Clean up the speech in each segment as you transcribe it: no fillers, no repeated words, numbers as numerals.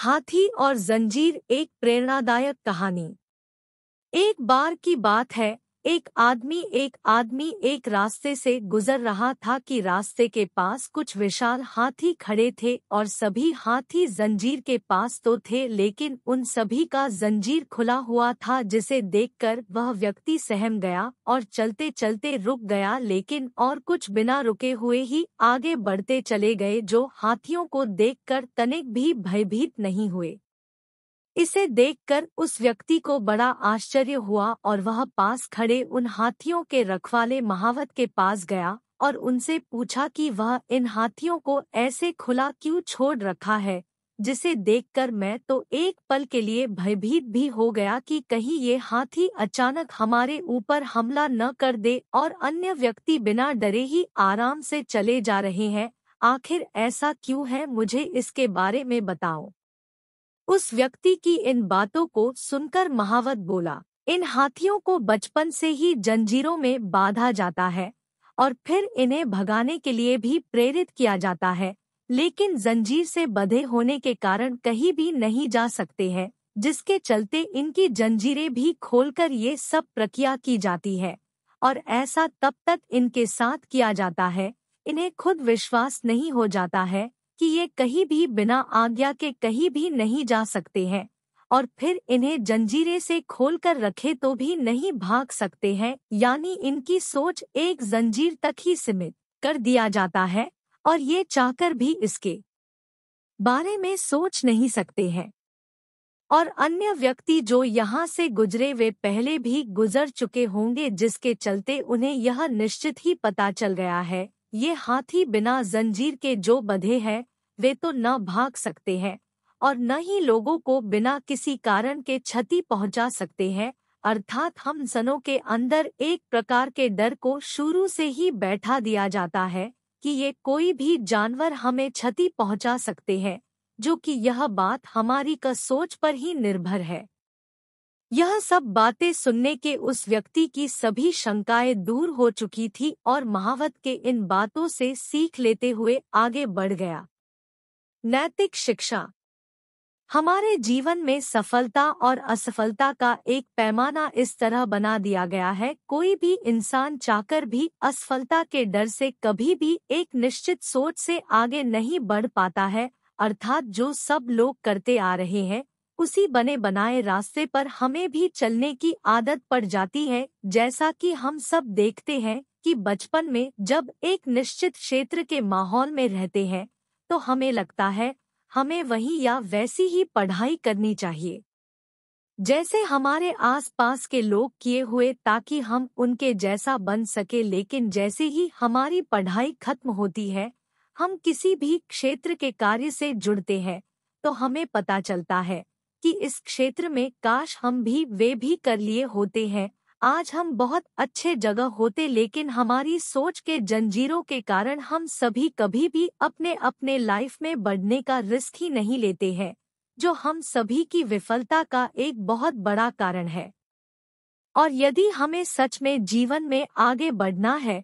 हाथी और जंजीर एक प्रेरणादायक कहानी। एक बार की बात है, एक आदमी एक रास्ते से गुजर रहा था कि रास्ते के पास कुछ विशाल हाथी खड़े थे और सभी हाथी जंजीर के पास तो थे, लेकिन उन सभी का जंजीर खुला हुआ था, जिसे देखकर वह व्यक्ति सहम गया और चलते चलते रुक गया, लेकिन और कुछ बिना रुके हुए ही आगे बढ़ते चले गए, जो हाथियों को देखकर तनिक भी भयभीत नहीं हुए। इसे देखकर उस व्यक्ति को बड़ा आश्चर्य हुआ और वह पास खड़े उन हाथियों के रखवाले महावत के पास गया और उनसे पूछा कि वह इन हाथियों को ऐसे खुला क्यों छोड़ रखा है, जिसे देखकर मैं तो एक पल के लिए भयभीत भी हो गया कि कहीं ये हाथी अचानक हमारे ऊपर हमला न कर दे। और अन्य व्यक्ति बिना डरे ही आराम से चले जा रहे हैं। आखिर ऐसा क्यों है, मुझे इसके बारे में बताओ। उस व्यक्ति की इन बातों को सुनकर महावत बोला, इन हाथियों को बचपन से ही जंजीरों में बांधा जाता है और फिर इन्हें भगाने के लिए भी प्रेरित किया जाता है, लेकिन जंजीर से बंधे होने के कारण कहीं भी नहीं जा सकते हैं, जिसके चलते इनकी जंजीरें भी खोलकर ये सब प्रक्रिया की जाती है। और ऐसा तब तक इनके साथ किया जाता है, इन्हें खुद विश्वास नहीं हो जाता है कि ये कहीं भी बिना आज्ञा के कहीं भी नहीं जा सकते हैं, और फिर इन्हें जंजीरें से खोलकर रखे तो भी नहीं भाग सकते हैं, यानी इनकी सोच एक जंजीर तक ही सीमित कर दिया जाता है और ये चाहकर भी इसके बारे में सोच नहीं सकते हैं। और अन्य व्यक्ति जो यहाँ से गुजरे वे पहले भी गुजर चुके होंगे, जिसके चलते उन्हें यह निश्चित ही पता चल गया है, ये हाथी बिना जंजीर के जो बंधे हैं वे तो न भाग सकते हैं और न ही लोगों को बिना किसी कारण के क्षति पहुंचा सकते हैं। अर्थात हम इंसानों के अंदर एक प्रकार के डर को शुरू से ही बैठा दिया जाता है कि ये कोई भी जानवर हमें क्षति पहुंचा सकते हैं, जो कि यह बात हमारी का सोच पर ही निर्भर है। यह सब बातें सुनने के उस व्यक्ति की सभी शंकाएं दूर हो चुकी थी और महावत के इन बातों से सीख लेते हुए आगे बढ़ गया। नैतिक शिक्षा। हमारे जीवन में सफलता और असफलता का एक पैमाना इस तरह बना दिया गया है, कोई भी इंसान चाहकर भी असफलता के डर से कभी भी एक निश्चित सोच से आगे नहीं बढ़ पाता है। अर्थात जो सब लोग करते आ रहे हैं उसी बने बनाए रास्ते पर हमें भी चलने की आदत पड़ जाती है। जैसा कि हम सब देखते हैं कि बचपन में जब एक निश्चित क्षेत्र के माहौल में रहते हैं तो हमें लगता है हमें वही या वैसी ही पढ़ाई करनी चाहिए जैसे हमारे आसपास के लोग किए हुए, ताकि हम उनके जैसा बन सके। लेकिन जैसे ही हमारी पढ़ाई खत्म होती है, हम किसी भी क्षेत्र के कार्य से जुड़ते हैं तो हमें पता चलता है कि इस क्षेत्र में काश हम भी वे भी कर लिए होते हैं, आज हम बहुत अच्छे जगह होते। लेकिन हमारी सोच के जंजीरों के कारण हम सभी कभी भी अपने अपने लाइफ में बढ़ने का रिस्क ही नहीं लेते हैं, जो हम सभी की विफलता का एक बहुत बड़ा कारण है। और यदि हमें सच में जीवन में आगे बढ़ना है,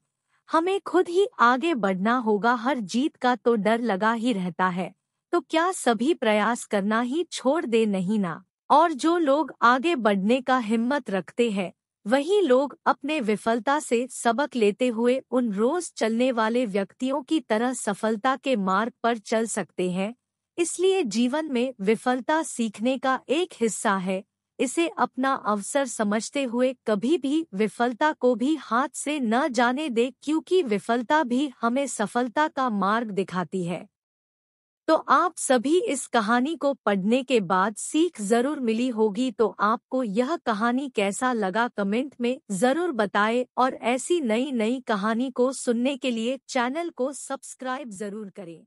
हमें खुद ही आगे बढ़ना होगा। हर जीत का तो डर लगा ही रहता है, तो क्या सभी प्रयास करना ही छोड़ दे नहीं ना। और जो लोग आगे बढ़ने का हिम्मत रखते हैं वही लोग अपने विफलता से सबक लेते हुए उन रोज चलने वाले व्यक्तियों की तरह सफलता के मार्ग पर चल सकते हैं। इसलिए जीवन में विफलता सीखने का एक हिस्सा है, इसे अपना अवसर समझते हुए कभी भी विफलता को भी हाथ से न जाने दे, क्योंकि विफलता भी हमें सफलता का मार्ग दिखाती है। तो आप सभी इस कहानी को पढ़ने के बाद सीख जरूर मिली होगी। तो आपको यह कहानी कैसा लगा कमेंट में जरूर बताएं और ऐसी नई नई कहानी को सुनने के लिए चैनल को सब्सक्राइब जरूर करें।